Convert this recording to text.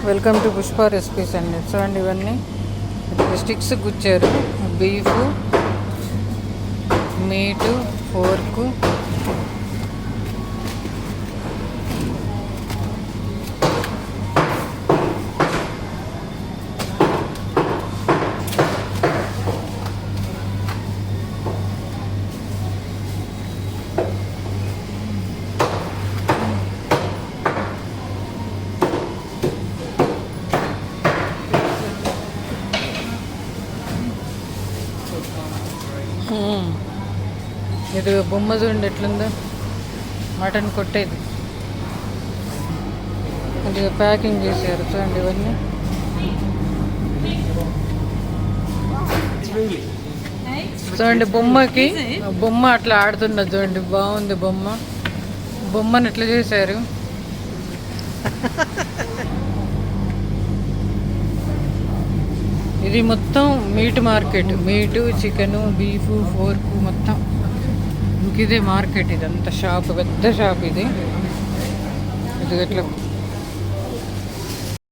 Welcome to Pushpa recipes అండి. చూడండి ఇవన్నీ స్టిక్స్ గుచ్చారు. బీఫ్, మీటు, ఫోర్కు, ఇది బొమ్మ చూడండి ఎట్లుందో, మటన్ కొట్టేది. ఇది ప్యాకింగ్ చేశారు చూడండి ఇవన్నీ. చూడండి బొమ్మ అట్లా ఆడుతున్నది చూడండి, బాగుంది బొమ్మను ఎట్లా చేశారు. ఇది మొత్తం meat market. Meat, chicken, beef, pork మొత్తం ఇదే మార్కెట్. ఇదంతా షాప్, పెద్ద షాప్ ఇది. ఎట్లా